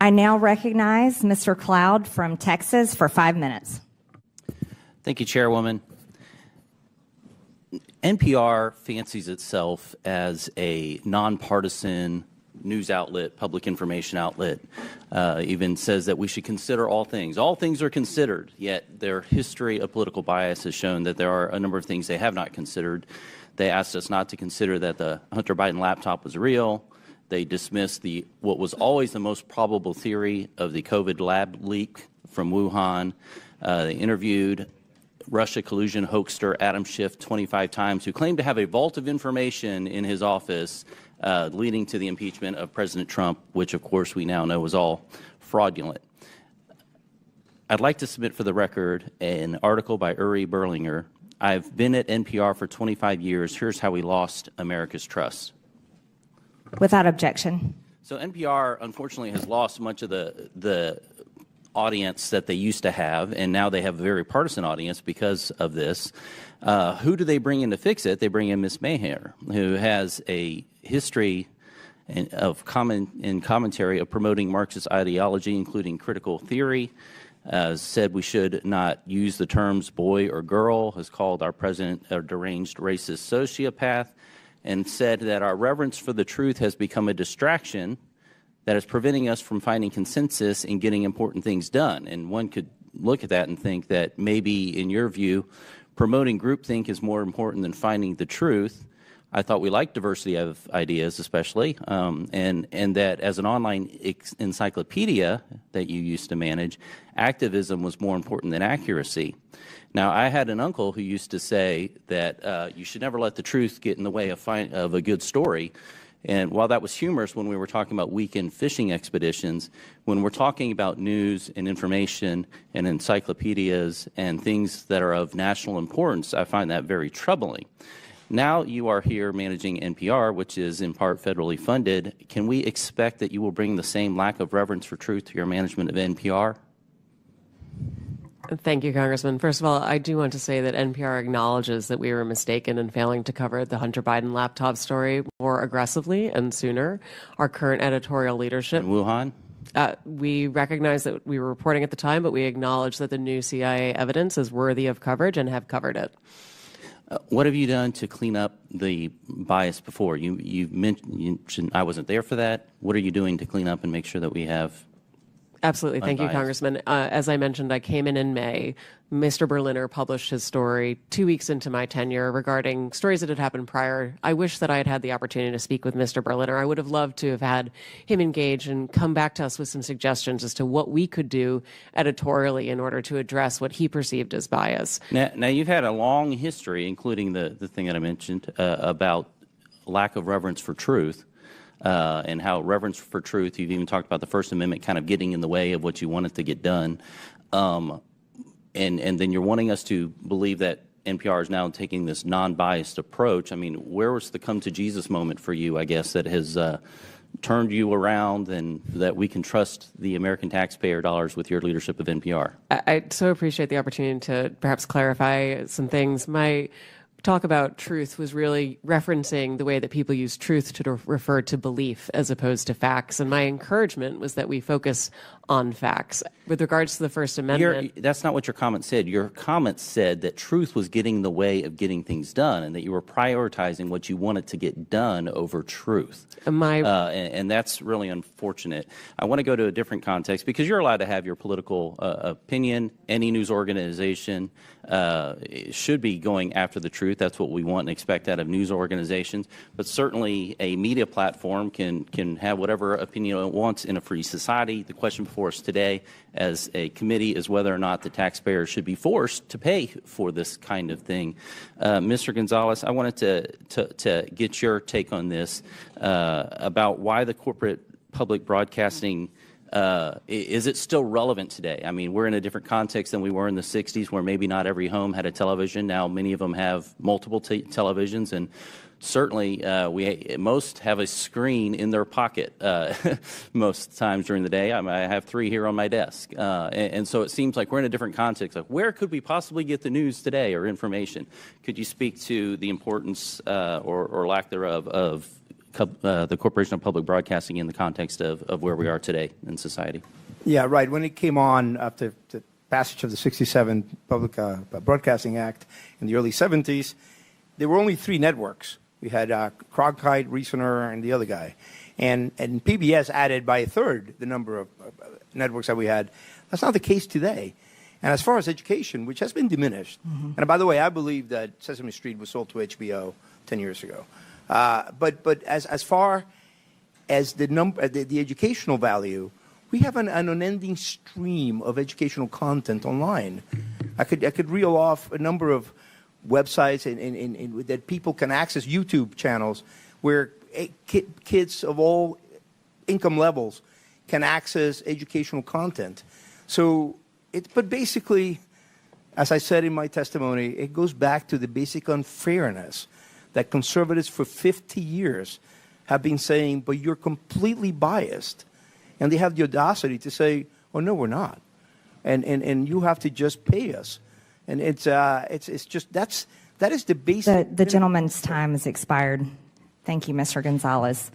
I now recognize Mr. Cloud from Texas for 5 minutes. Thank you, Chairwoman. NPR fancies itself as a nonpartisan news outlet, public information outlet, even says that we should consider all things. All things are considered, yet their history of political bias has shown that there are a number of things they have not considered. They asked us not to consider that the Hunter Biden laptop was real. They dismissed what was always the most probable theory of the COVID lab leak from Wuhan. They interviewed Russia collusion hoaxer Adam Schiff 25 times, who claimed to have a vault of information in his office leading to the impeachment of President Trump, which, of course, we now know was all fraudulent. I'd like to submit for the record an article by Uri Berlinger. I've been at NPR for 25 years. Here's how we lost America's trust. Without objection. So NPR, unfortunately, has lost much of the audience that they used to have, and now they have a very partisan audience because of this. Who do they bring in to fix it? They bring in Ms. Maher, who has a history of commentary of promoting Marxist ideology, including critical theory. Said we should not use the terms boy or girl, has called our president a deranged racist sociopath, and said that our reverence for the truth has become a distraction that is preventing us from finding consensus and getting important things done. And one could look at that and think that maybe, in your view, promoting groupthink is more important than finding the truth. I thought we liked diversity of ideas, especially, and that as an online encyclopedia that you used to manage, activism was more important than accuracy. Now, I had an uncle who used to say that you should never let the truth get in the way of a good story. And while that was humorous when we were talking about weekend fishing expeditions, when we're talking about news and information and encyclopedias and things that are of national importance, I find that very troubling. Now you are here managing NPR, which is in part federally funded. Can we expect that you will bring the same lack of reverence for truth to your management of NPR? Thank you, Congressman. First of all, I do want to say that NPR acknowledges that we were mistaken in failing to cover the Hunter Biden laptop story more aggressively and sooner. Our current editorial leadership... In Wuhan? We recognize that we were reporting at the time, but we acknowledge that the new CIA evidence is worthy of coverage and have covered it. What have you done to clean up the bias before? You mentioned I wasn't there for that. What are you doing to clean up and make sure that we have... Absolutely. Thank you, Congressman. As I mentioned, I came in May. Mr. Berliner published his story 2 weeks into my tenure regarding stories that had happened prior. I wish that I had had the opportunity to speak with Mr. Berliner. I would have loved to have had him engage and come back to us with some suggestions as to what we could do editorially in order to address what he perceived as bias. Now you've had a long history, including the thing that I mentioned about lack of reverence for truth. And how reverence for truth, you've even talked about the First Amendment kind of getting in the way of what you wanted to get done. And then you're wanting us to believe that NPR is now taking this non-biased approach. I mean, where was the come to Jesus moment for you, I guess, that has turned you around and that we can trust the American taxpayer dollars with your leadership of NPR? I so appreciate the opportunity to perhaps clarify some things. My talk about truth was really referencing the way that people use truth to refer to belief as opposed to facts. And my encouragement was that we focus on facts. With regards to the First Amendment... That's not what your comment said. Your comment said that truth was getting in the way of getting things done and that you were prioritizing what you wanted to get done over truth. And that's really unfortunate. I want to go to a different context because you're allowed to have your political opinion. Any news organization should be going after the truth. That's what we want and expect out of news organizations. But certainly a media platform can have whatever opinion it wants in a free society. The question before us today as a committee is whether or not the taxpayers should be forced to pay for this kind of thing. Mr. Gonzalez, I wanted to get your take on this about why the corporate public broadcasting is it still relevant today? I mean, we're in a different context than we were in the 60s where maybe not every home had a television. Now many of them have multiple televisions, and certainly most have a screen in their pocket most times during the day. I have 3 here on my desk. And so it seems like we're in a different context. Like, where could we possibly get the news today or information? Could you speak to the importance or lack thereof of the Corporation of Public Broadcasting in the context of where we are today in society. Yeah, right. When it came on after the passage of the 67 Public Broadcasting Act in the early 70s, there were only 3 networks. We had Cronkite, Reasoner, and the other guy. And PBS added by a third the number of networks that we had. That's not the case today. And as far as education, which has been diminished, and by the way, I believe that Sesame Street was sold to HBO 10 years ago. But as far as the educational value, we have an unending stream of educational content online. I could reel off a number of websites that people can access, YouTube channels where kids of all income levels can access educational content. So, but basically, as I said in my testimony, it goes back to the basic unfairness that conservatives for 50 years have been saying, but you're completely biased. And they have the audacity to say, oh, no, we're not. And you have to just pay us. And it's just, that is the basic. The gentleman's time has expired. Thank you, Mr. Gonzalez.